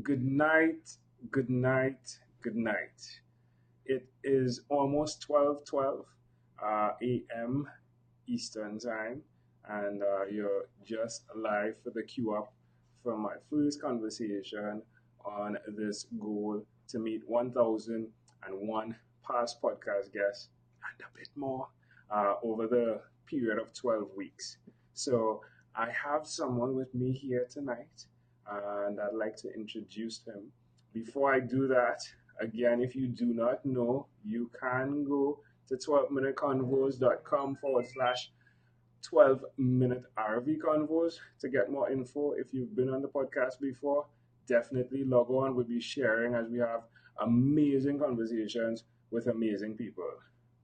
Good night, good night, good night. It is almost 12:12 a.m. Eastern Time, and you're just live for the queue up from my first conversation on this goal to meet 1,001 past podcast guests and a bit more over the period of 12 weeks. So I have someone with me here tonight, and I'd like to introduce him. Before I do that, again, if you do not know, you can go to 12minuteconvos.com/. 12-minute RV convos to get more info. If you've been on the podcast before, definitely log on. We'll be sharing as we have amazing conversations with amazing people.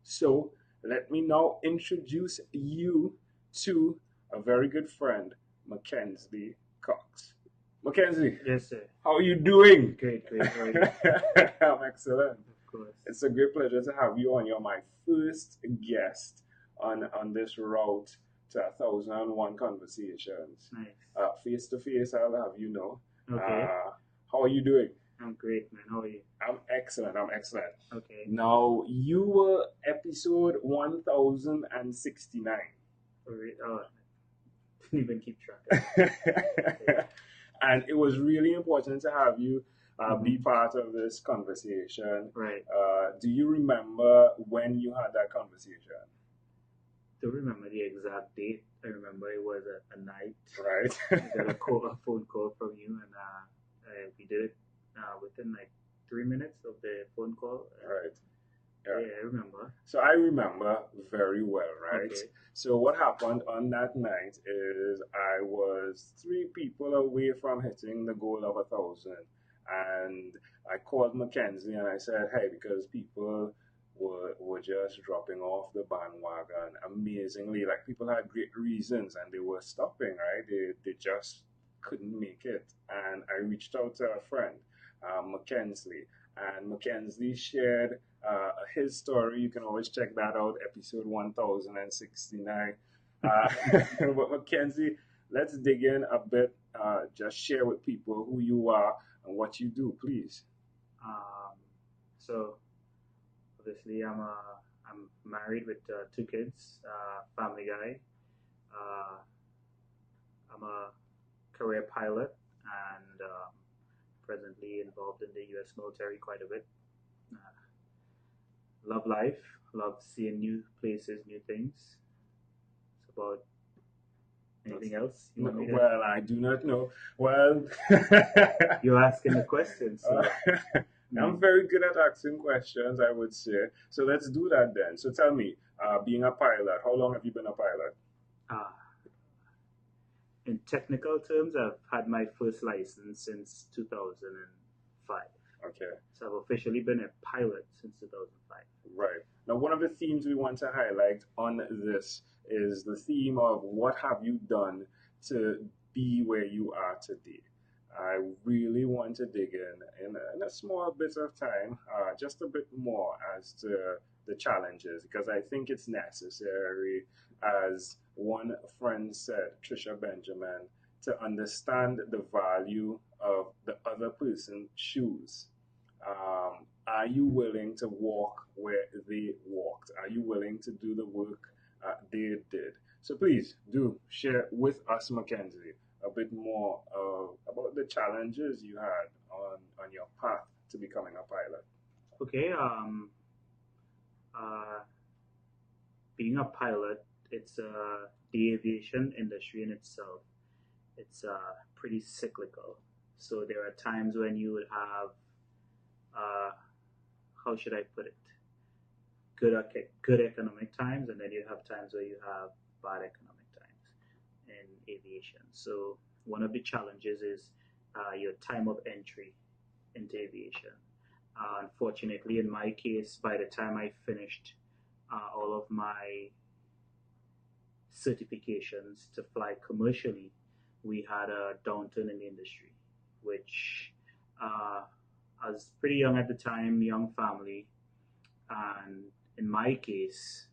So let me now introduce you to a very good friend, Mackenzly Cox. Mackenzly, Yes, sir. how are you doing? Great, great. How are you? I'm excellent. Of course. It's a great pleasure to have you on. You're my first guest on this route to 1,001 conversations. Nice. Face to face, I'll have you know. Okay. How are you doing? I'm great, man. How are you? I'm excellent. I'm excellent. Okay. Now, you were episode 1069. Oh, didn't even keep track. And it was really important to have you be part of this conversation. Right. Do you remember when you had that conversation? Don't remember the exact date. I remember it was a night. Right. I got a phone call from you, and we did it within like 3 minutes of the phone call. Right. Yeah, I remember. So I remember very well, right? Okay. So what happened on that night is I was three people away from hitting the goal of 1,000, and I called Mackenzly and I said, "Hey, because people were just dropping off the bandwagon amazingly. Like people had great reasons and they were stopping, right? They just couldn't make it." And I reached out to a friend, Mackenzly, and Mackenzly shared his story. You can always check that out, episode 1069. But Mackenzly, let's dig in a bit. Just share with people who you are and what you do, please. So obviously I'm married with 2 kids, family guy. Uh, I'm a career pilot and presently involved in the U.S. military quite a bit. Love life, love seeing new places, new things. It's about anything else you want me to? Well, I do not know. Well, You're asking the questions. So. I'm very good at asking questions, I would say. So let's do that then. So tell me, being a pilot, how long have you been a pilot? In technical terms, I've had my first license since 2005. Okay. So I've officially been a pilot since 2005. Right. Now, one of the themes we want to highlight on this is the theme of what have you done to be where you are today. I really want to dig in a small bit of time, just a bit more as to the challenges, because I think it's necessary, as one friend said, Trisha Benjamin, to understand the value of the other person's shoes. Are you willing to walk where they walked? Are you willing to do the work they did? So please do share with us, Mackenzly, a bit more about the challenges you had on your path to becoming a pilot. Okay. Uh, Being a pilot, it's the aviation industry in itself. It's pretty cyclical. So there are times when you would have, how should I put it, good economic times, and then you have times where you have bad economic times in aviation. So one of the challenges is your time of entry into aviation. Unfortunately, in my case, by the time I finished all of my certifications to fly commercially, we had a downturn in the industry, which I was pretty young at the time, young family, and in my case,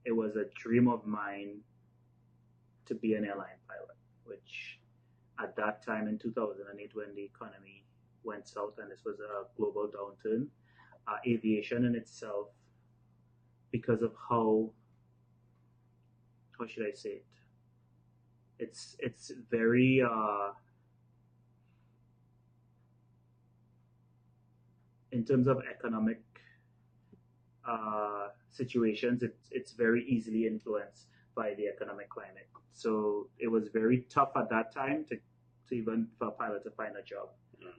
it was a dream of mine to be an airline pilot, which at that time in 2008 when the economy went south and this was a global downturn, aviation in itself, because of how should I say it? It's very in terms of economic situations, it's very easily influenced by the economic climate. So it was very tough at that time to even for a pilot to find a job.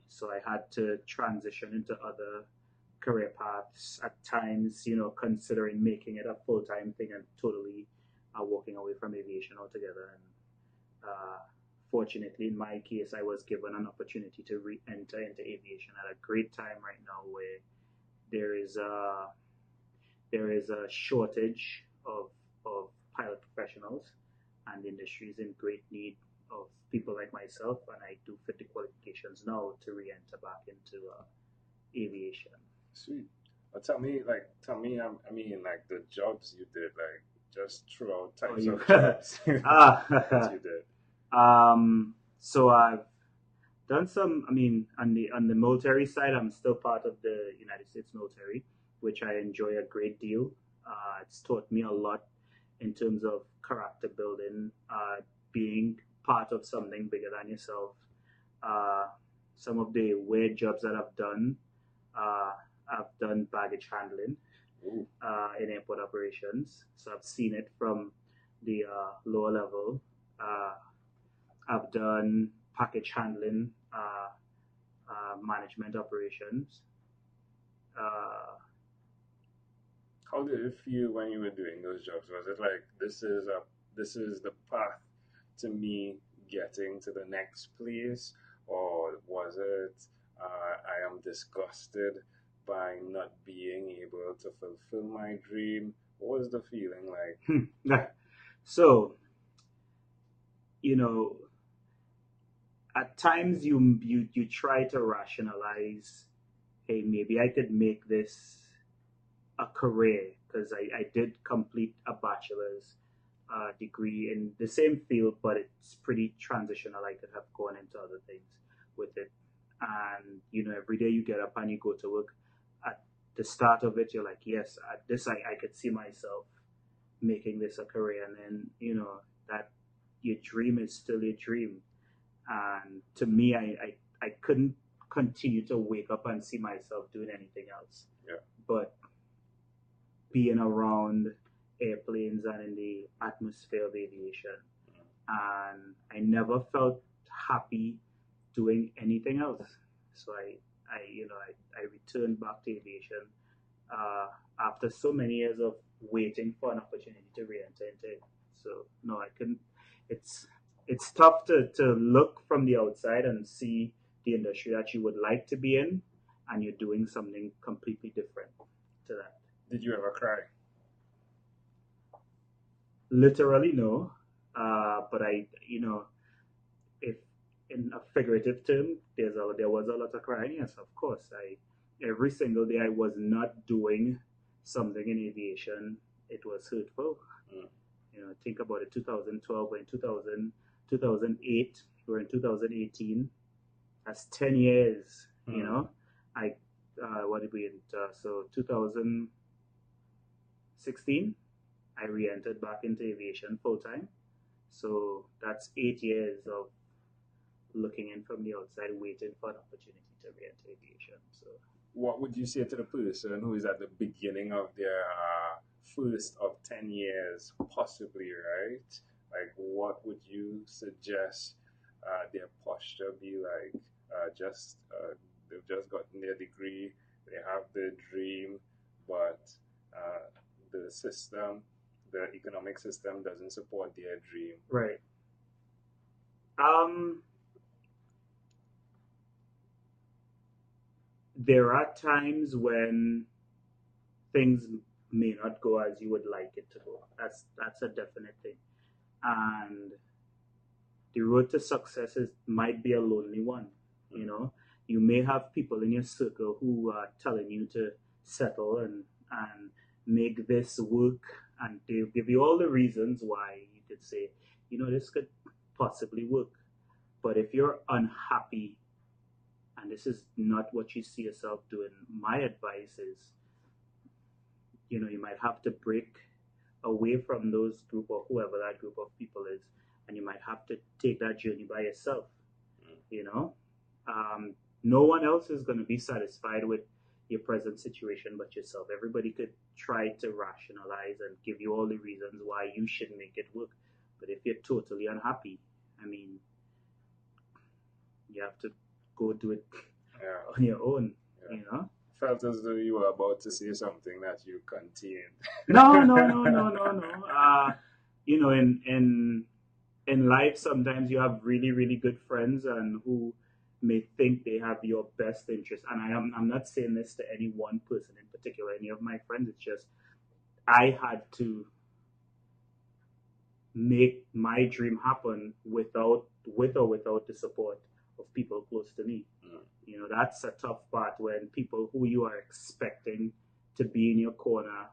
So I had to transition into other career paths at times, considering making it a full time thing and totally walking away from aviation altogether. And uh, fortunately, in my case, I was given an opportunity to re enter into aviation at a great time right now where there is a there is a shortage of pilot professionals, and the industry is in great need of people like myself, and I do fit the qualifications now to re-enter back into aviation. Sweet. Tell me, like the jobs you did, like just throw out Oh, types you of jobs that ah, you did. so I've done some. I mean, on the military side, I'm still part of the United States military, which I enjoy a great deal. It's taught me a lot in terms of character building, being part of something bigger than yourself. Uh, some of the weird jobs that uh, I've done baggage handling Ooh. in airport operations, so I've seen it from the lower level. Uh, I've done package handling, management operations. Uh, How did it feel when you were doing those jobs? Was it like this is the path to me getting to the next place, or was it I am disgusted by not being able to fulfill my dream? What was the feeling like? so, you know, at times you try to rationalize, hey, maybe I could make this a career because I did complete a bachelor's degree in the same field, but it's pretty transitional. I could have gone into other things with it. And, every day you get up and you go to work. At the start of it, you're like, yes, at this I could see myself making this a career. And then, that your dream is still your dream. And to me, I couldn't continue to wake up and see myself doing anything else. Yeah. But being around airplanes and in the atmosphere of aviation. And I never felt happy doing anything else. So I returned back to aviation uh, after so many years of waiting for an opportunity to re-enter into it. So no, I couldn't. It's it's tough to look from the outside and see the industry that you would like to be in, and you're doing something completely different to that. Did you ever cry? Literally, no. But if in a figurative term, there was a lot of crying. Yes, of course. I Every single day I was not doing something in aviation. It was hurtful. Mm. Think about it. 2012, we're in 2008, we're in 2018. That's 10 years. I what did we enter? So 2016, I re-entered back into aviation full time. So that's 8 years of looking in from the outside, waiting for an opportunity to re-enter aviation. So What would you say to the person who is at the beginning of their first of 10 years, possibly, right? Like, what would you suggest their posture be like? They've just gotten their degree, they have their dream, but uh, the system, the economic system doesn't support their dream. right. Um, there are times when things may not go as you would like it to go. That's a definite thing. And the road to success might be a lonely one. You may have people in your circle who are telling you to settle and make this work, and they'll give you all the reasons why you could say, this could possibly work. But if you're unhappy and this is not what you see yourself doing, my advice is, you might have to break away from those group or whoever that group of people is, and you might have to take that journey by yourself. You know, um, no one else is going to be satisfied with your present situation but yourself. Everybody could try to rationalize and give you all the reasons why you should make it work, but if you're totally unhappy, I mean, you have to go do it Yeah. on your own. Yeah. You know. Felt as though you were about to say something that you contained. No, no, no, no, no, no. In life, sometimes you have really, really good friends and who may think they have your best interest. And I'm not saying this to any one person in particular, any of my friends. It's just I had to make my dream happen with or without the support of people close to me. Mm. That's a tough part when people who you are expecting to be in your corner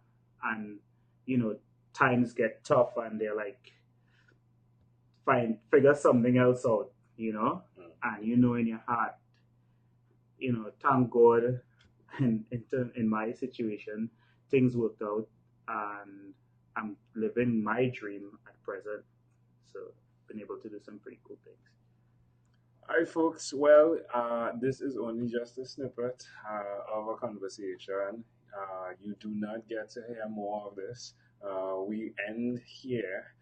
and you know times get tough and they're like figure something else out, Mm. and in your heart, thank God. In my situation, things worked out, and I'm living my dream at present. So, been able to do some pretty cool things. All right, folks. Well, this is only just a snippet of a conversation. You do not get to hear more of this. We end here.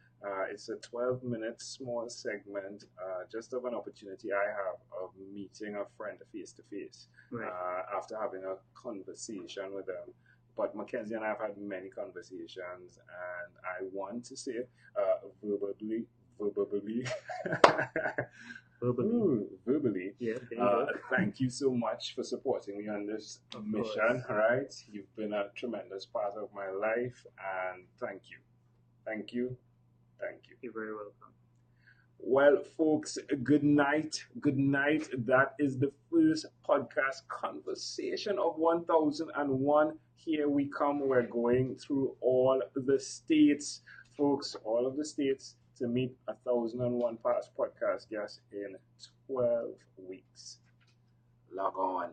It's a 12-minute small segment, just of an opportunity I have of meeting a friend face to face Right. after having a conversation with them. But Mackenzie and I have had many conversations, and I want to say verbally, Verbally. ooh, verbally. Yeah, there you go. Thank you so much for supporting me on this Of mission. course. All right, you've been a tremendous part of my life, and thank you, thank you, thank you. You're very welcome. Well, folks, good night. Good night. That is the first podcast conversation of 1001. Here we come. We're going through all the states, folks, all of the states to meet 1001 past podcast guests in 12 weeks. Log on.